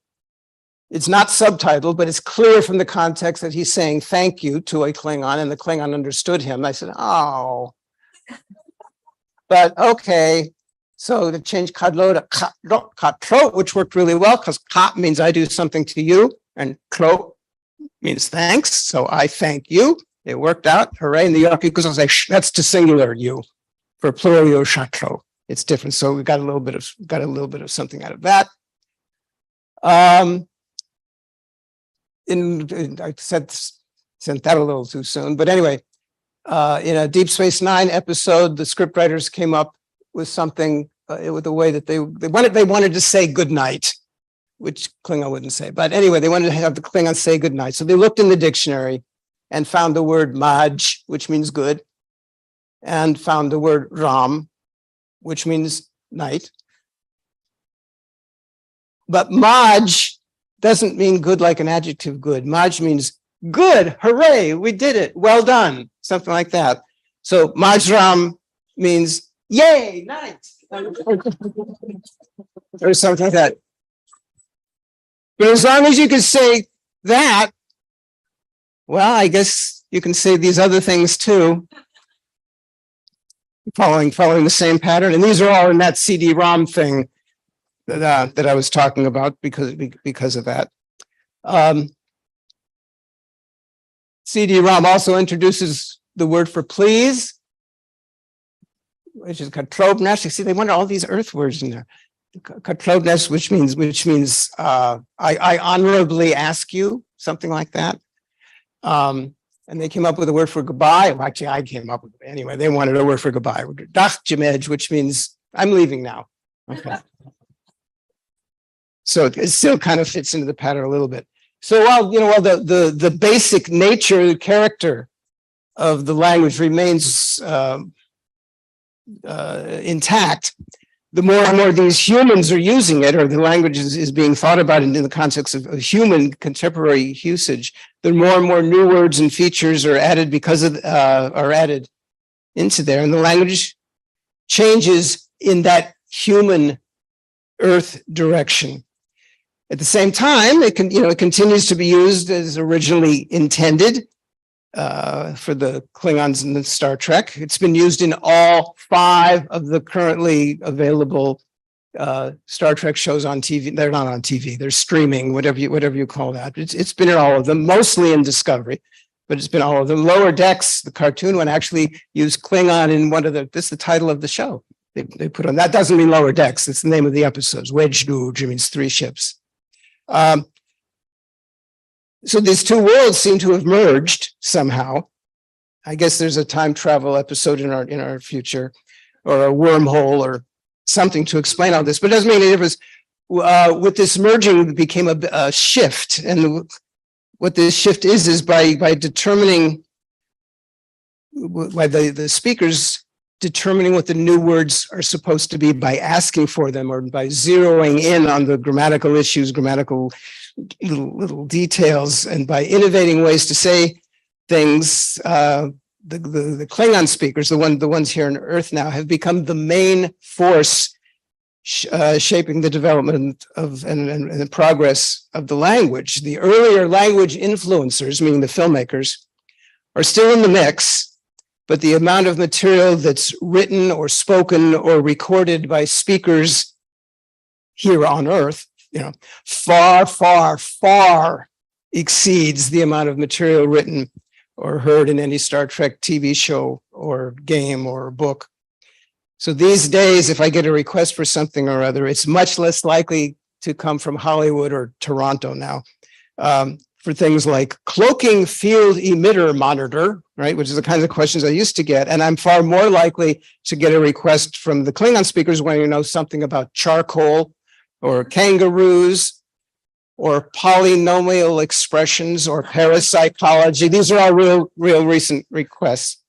It's not subtitled, but it's clear from the context that he's saying thank you to a Klingon, and the Klingon understood him. I said, oh, but okay. So to change kadlo to katro, which worked really well because ka means I do something to you, and klo means thanks. So I thank you. It worked out. Hooray. And the Yorkie goes, I was like, that's to singular you. For plural, yo shatro. It's different. So we got a little bit of something out of that. I sent that a little too soon, but anyway, in a Deep Space Nine episode, the scriptwriters came up with something with the way that they wanted to say good night, which Klingon wouldn't say. But anyway, they wanted to have the Klingon say good night. So they looked in the dictionary and found the word maj, which means good, and found the word ram, which means night. But maj doesn't mean good like an adjective good. Maj means good, hooray, we did it, well done, something like that. So majram means yay, night, or something like that. But as long as you can say that, well, I guess you can say these other things too, following the same pattern. And these are all in that CD-ROM thing that I was talking about because of that. CD-ROM also introduces the word for please, which is katrobnesh. You see, they wanted all these Earth words in there. Katrobnesh, which means I honorably ask you, something like that. And they came up with a word for goodbye. Well, actually, I came up with it anyway. They wanted a word for goodbye. Dachjemej, which means I'm leaving now. Okay. So it still kind of fits into the pattern a little bit. So while the basic nature, the character of the language remains intact, the more and more these humans are using it, or the language is being thought about in the context of human contemporary usage, the more and more new words and features are added are added into there, and the language changes in that human Earth direction. At the same time, it continues to be used as originally intended for the Klingons in the Star Trek. It's been used in all 5 of the currently available Star Trek shows on TV. They're not on TV; they're streaming, whatever you call that. It's been in all of them, mostly in Discovery, but it's been all of them. Lower Decks, the cartoon one, actually used Klingon in one of the. This is the title of the show. They put on that. Doesn't mean Lower Decks. It's the name of the episodes. Wedgduj means 3 ships. So these 2 worlds seem to have merged somehow. I guess there's a time travel episode in our future, or a wormhole, or something to explain all this. But it doesn't make any difference. With this merging, it became a shift, and what this shift is by determining, by the speakers determining what the new words are supposed to be by asking for them, or by zeroing in on the grammatical issues, grammatical little details, and by innovating ways to say things. The Klingon speakers, the ones here on Earth now, have become the main force shaping the development of and the progress of the language. The earlier language influencers, meaning the filmmakers, are still in the mix. But the amount of material that's written or spoken or recorded by speakers here on Earth, far, far, far exceeds the amount of material written or heard in any Star Trek TV show or game or book. So these days, if I get a request for something or other, it's much less likely to come from Hollywood or Toronto now. for things like cloaking field emitter monitor, right, which is the kinds of questions I used to get. And I'm far more likely to get a request from the Klingon speakers when you know something about charcoal or kangaroos or polynomial expressions or parapsychology. These are all real recent requests.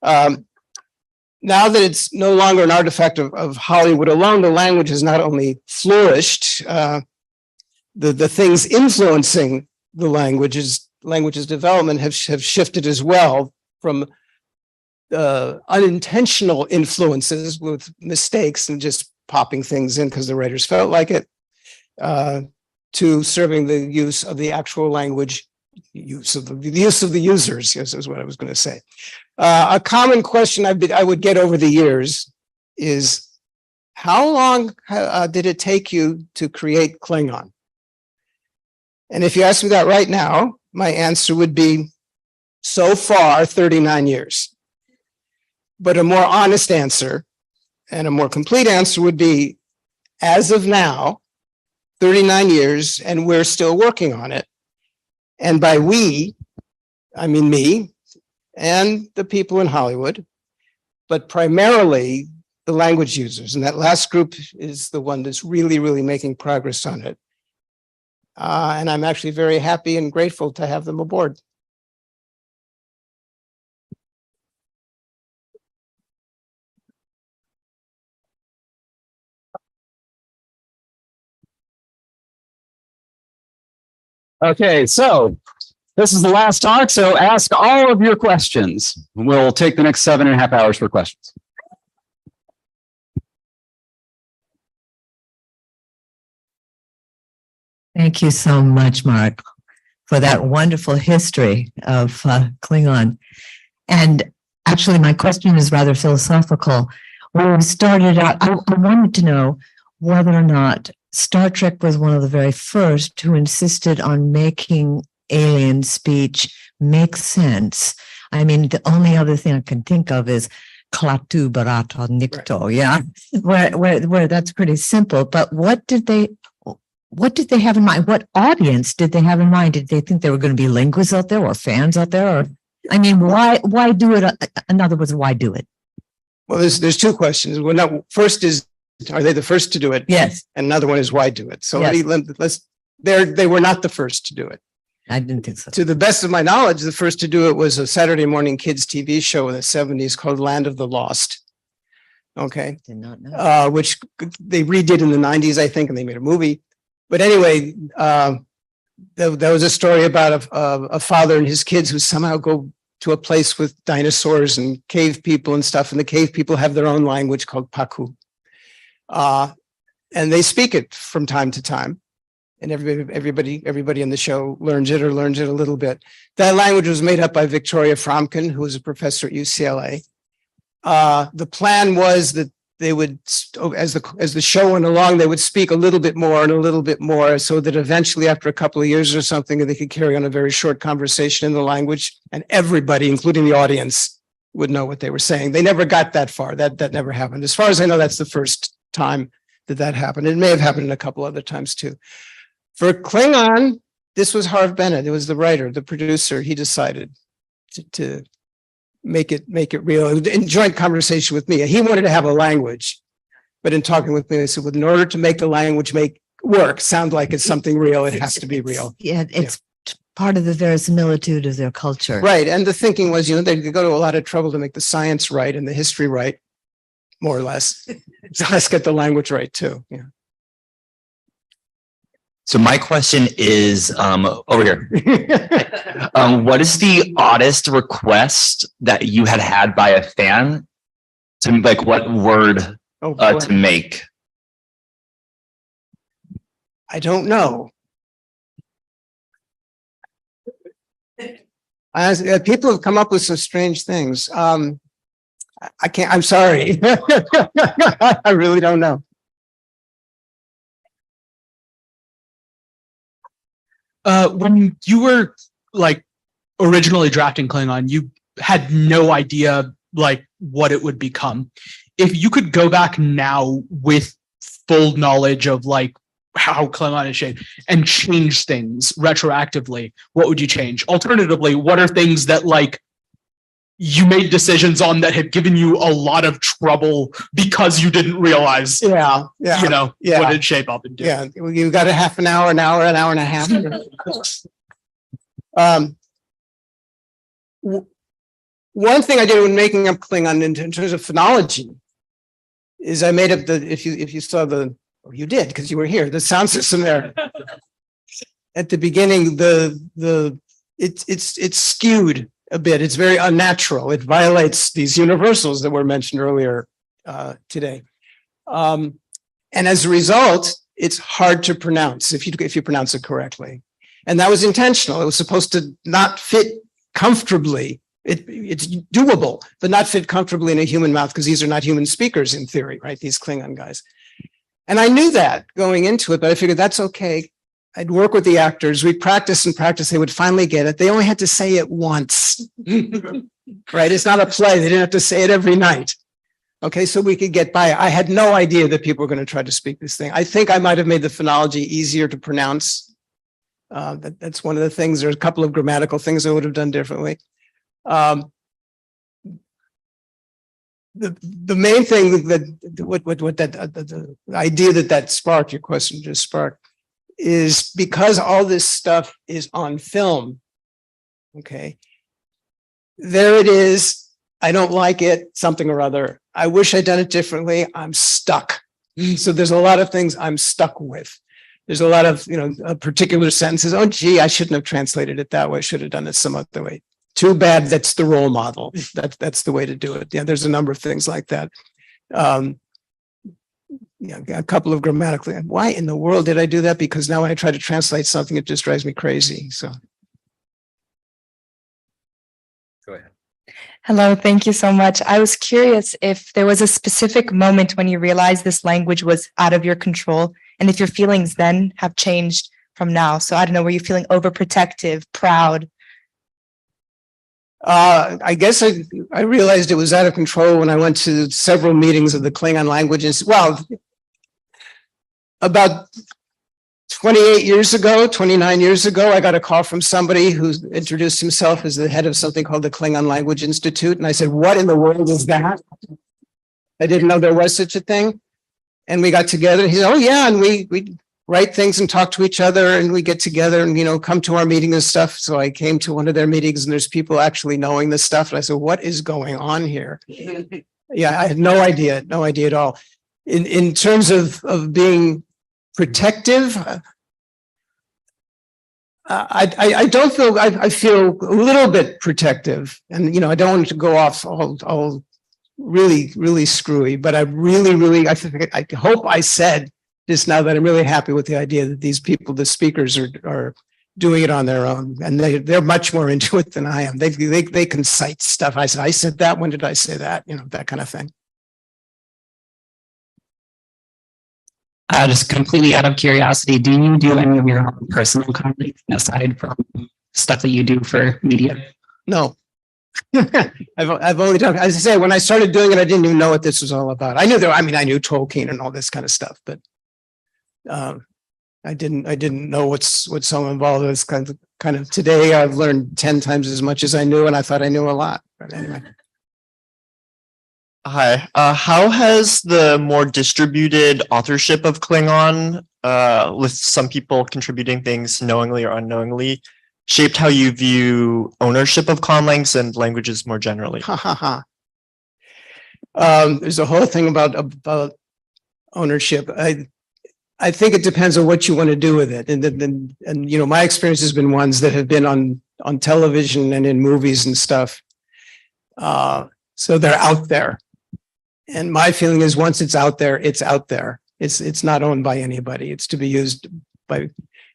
Now that it's no longer an artifact of Hollywood alone, the language has not only flourished, the things influencing the language's development have shifted as well, from unintentional influences with mistakes and just popping things in because the writers felt like it, to serving the use of the actual language, the use of the users, yes, is what I was going to say. A common question I would get over the years is, how long did it take you to create Klingon? And if you ask me that right now, my answer would be, so far, 39 years. But a more honest answer and a more complete answer would be, as of now, 39 years, and we're still working on it. And by we, I mean me and the people in Hollywood, but primarily the language users. And that last group is the one that's really making progress on it. And I'm actually very happy and grateful to have them aboard. Okay, so this is the last talk, so ask all of your questions. We'll take the next 7.5 hours for questions. Thank you so much, Mark, for that wonderful history of Klingon. And actually, my question is rather philosophical. When we started out, I wanted to know whether or not Star Trek was one of the very first who insisted on making alien speech make sense. I mean, the only other thing I can think of is Klaatu Barata Nikto, yeah, where that's pretty simple. But what did they have in mind? What audience did they have in mind? Did they think there were going to be linguists out there or fans out there? Or, I mean, why do it? In other words, why do it? Well, there's two questions. Well, now, first is, are they the first to do it? Yes. And another one is, why do it? So Yes. they were not the first to do it. I didn't think so. To the best of my knowledge, the first to do it was a Saturday morning kids TV show in the 70s called Land of the Lost. Okay. Did not know. Which they redid in the 90s, I think, and they made a movie. But anyway, there was a story about a father and his kids who somehow go to a place with dinosaurs and cave people and stuff. And the cave people have their own language called Paku. And they speak it from time to time. And everybody in the show learns it a little bit. That language was made up by Victoria Fromkin, who was a professor at UCLA. The plan was that they would, as the show went along, they would speak a little bit more and a little bit more, so that eventually, after a couple of years or something, they could carry on a very short conversation in the language, and everybody, including the audience, would know what they were saying. They never got that far. That never happened. As far as I know, that's the first time that happened. It may have happened a couple other times too. For Klingon, this was Harv Bennett. It was the writer, the producer. He decided to make it real in joint conversation with me. He wanted to have a language, but in talking with me, I said, well, in order to make the language sound like it's something real, it has to be real. Yeah, it's part of the verisimilitude of their culture. Right. And the thinking was, they could go to a lot of trouble to make the science right and the history right, more or less. So let's get the language right too. Yeah. So my question is over here. What is the oddest request that you had by a fan to, like, what word to make? I don't know. People have come up with some strange things. I can't, I'm sorry. I really don't know. When you were like originally drafting Klingon, you had no idea like what it would become. If you could go back now with full knowledge of like how Klingon is shaped and change things retroactively, what would you change? Alternatively, what are things that like you made decisions on that had given you a lot of trouble because you didn't realize, Yeah. what it'd shape up into? Yeah, you've got a half an hour and a half. One thing I did when making up Klingon in terms of phonology is I made up if you saw you did because you were here, the sound system there. At the beginning, it's skewed a bit. It's very unnatural. It violates these universals that were mentioned earlier today. And as a result, it's hard to pronounce if you pronounce it correctly. And that was intentional. It was supposed to not fit comfortably. It's doable, but not fit comfortably in a human mouth because these are not human speakers in theory, right? These Klingon guys. And I knew that going into it, but I figured that's okay. I'd work with the actors. We'd practice and practice. They would finally get it. They only had to say it once, right? It's not a play. They didn't have to say it every night. Okay, so we could get by. I had no idea that people were going to try to speak this thing. I think I might have made the phonology easier to pronounce. That's one of the things. There's a couple of grammatical things I would have done differently. The main thing the idea that sparked, your question just sparked, is because all this stuff is on film. Okay, there it is. I don't like it, something or other. I wish I'd done it differently. I'm stuck. So there's a lot of things I'm stuck with. There's a lot of, particular sentences. Oh, gee, I shouldn't have translated it that way. I should have done it some other way. Too bad that's the role model. That's the way to do it. Yeah, there's a number of things like that. A couple of grammatical. Why in the world did I do that? Because now when I try to translate something, it just drives me crazy. So. Go ahead. Hello, thank you so much. I was curious if there was a specific moment when you realized this language was out of your control and if your feelings then have changed from now. So I don't know, were you feeling overprotective, proud? I guess I realized it was out of control when I went to several meetings of the Klingon languages. Well, about 29 years ago, I got a call from somebody who introduced himself as the head of something called the Klingon Language Institute. And I said, what in the world is that? I didn't know there was such a thing. And we got together. He said, oh, yeah. And we write things and talk to each other. And we get together and, come to our meeting and stuff. So I came to one of their meetings and there's people actually knowing this stuff. And I said, what is going on here? Yeah, I had no idea at all. In terms of being protective, I don't feel, I feel a little bit protective, and I don't want to go off all really screwy, but I hope I said just now that I'm really happy with the idea that these people, the speakers, are doing it on their own, and they're much more into it than I am. They can cite stuff. I said that. When did I say that? That kind of thing. Just completely out of curiosity, do you do any of your own personal comedy aside from stuff that you do for media? No. I've only done, as I say, when I started doing it, I didn't even know what this was all about. I knew I knew Tolkien and all this kind of stuff, but I didn't know what's so involved. It's kind of today I've learned 10 times as much as I knew, and I thought I knew a lot. But anyway. Hi. How has the more distributed authorship of Klingon, with some people contributing things knowingly or unknowingly, shaped how you view ownership of conlangs and languages more generally? There's a whole thing about ownership. I think it depends on what you want to do with it, and my experience has been ones that have been on television and in movies and stuff. So they're out there. And my feeling is once it's out there, it's out there. It's not owned by anybody. It's to be used by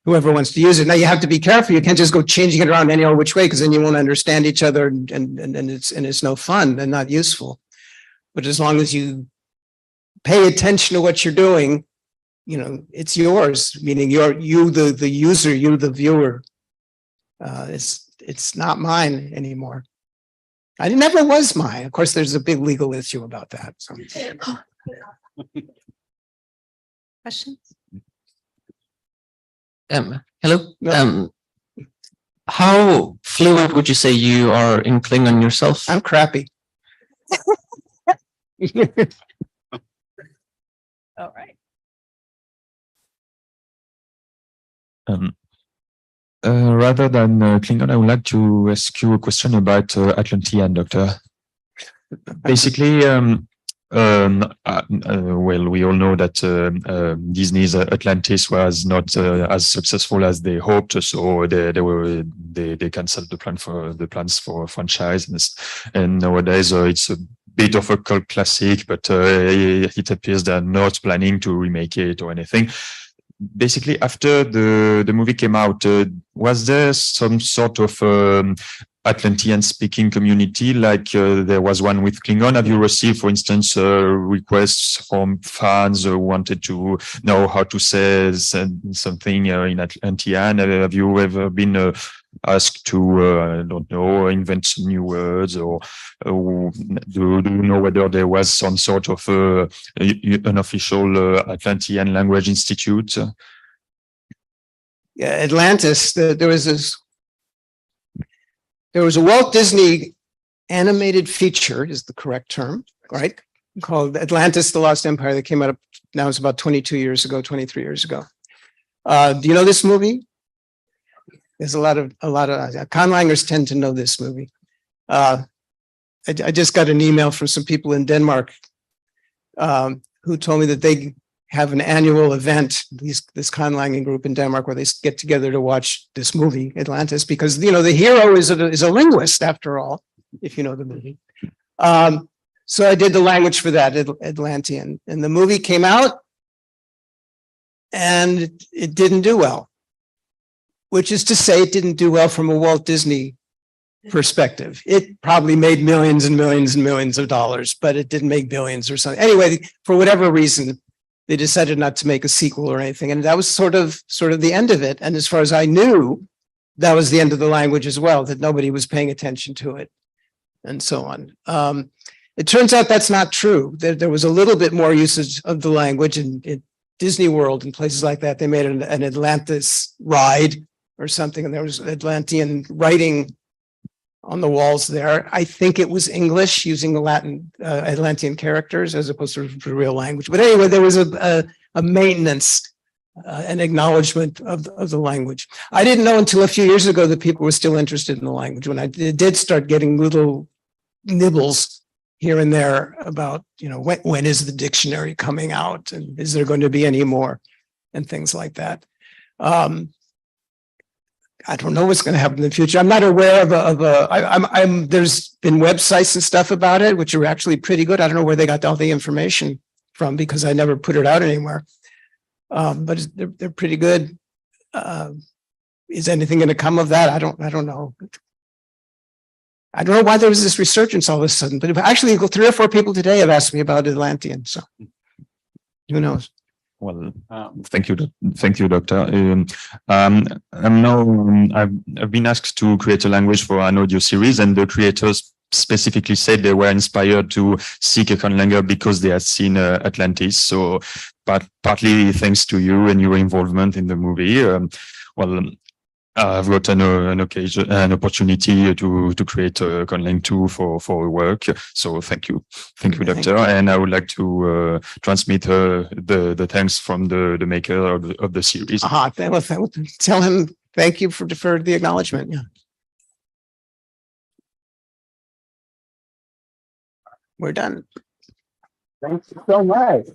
whoever wants to use it. Now you have to be careful. You can't just go changing it around any old which way, because then you won't understand each other and it's no fun and not useful. But as long as you pay attention to what you're doing, it's yours, meaning you the user, you the viewer. It's not mine anymore. It never was mine. Of course, there's a big legal issue about that. So. Questions? Hello. No. How fluent would you say you are in Klingon yourself? I'm crappy. All right. Rather than Klingon, I would like to ask you a question about Atlantean, Doctor. Basically, well, we all know that Disney's Atlantis was not as successful as they hoped, so they canceled the plans for a franchise, and nowadays it's a bit of a cult classic, but it appears they're not planning to remake it or anything. Basically, after the movie came out, was there some sort of Atlantean speaking community like there was one with Klingon? Have you received, for instance, requests from fans who wanted to know how to say something in Atlantean? Have you ever been asked to, I don't know, invent some new words, or do you know whether there was some sort of unofficial Atlantean language institute? Yeah, Atlantis, there was a Walt Disney animated feature, is the correct term, right? Called Atlantis, the Lost Empire, that came out now it's about 22 years ago, 23 years ago. Do you know this movie? There's a lot of conlangers tend to know this movie. I just got an email from some people in Denmark who told me that they have an annual event, this conlanging group in Denmark, where they get together to watch this movie, Atlantis, because, you know, the hero is a linguist, after all, if you know the movie. So I did the language for that, Atlantean, and the movie came out and it didn't do well, which is to say it didn't do well from a Walt Disney perspective. It probably made millions and millions and millions of dollars, but it didn't make billions or something. Anyway, for whatever reason, they decided not to make a sequel or anything. And that was sort of the end of it. And as far as I knew, that was the end of the language as well, that nobody was paying attention to it and so on. It turns out that's not true. There was a little bit more usage of the language in Disney World and places like that. They made an Atlantis ride or something, and there was Atlantean writing on the walls there. I think it was English using the Latin Atlantean characters as opposed to the real language. But anyway, there was a maintenance, an acknowledgement of the language. I didn't know until a few years ago that people were still interested in the language. When I did start getting little nibbles here and there about, you know, when is the dictionary coming out, and is there going to be any more, and things like that. I don't know what's going to happen in the future. I'm not aware there's been websites and stuff about it, which are actually pretty good. I don't know where they got all the information from, because I never put it out anywhere. But they're pretty good. Is anything going to come of that? I don't know. I don't know why there was this resurgence all of a sudden, but actually 3 or 4 people today have asked me about Atlantean. So who knows? Well, thank you, Doctor. I've been asked to create a language for an audio series, and the creators specifically said they were inspired to seek a conlanger because they had seen Atlantis. So, but partly thanks to you and your involvement in the movie. I've got an opportunity to create a conlang 2 for work. So thank you, Doctor. And I would like to transmit the thanks from the maker of the series. Tell him thank you for the acknowledgement. Yeah, we're done. Thank you so much.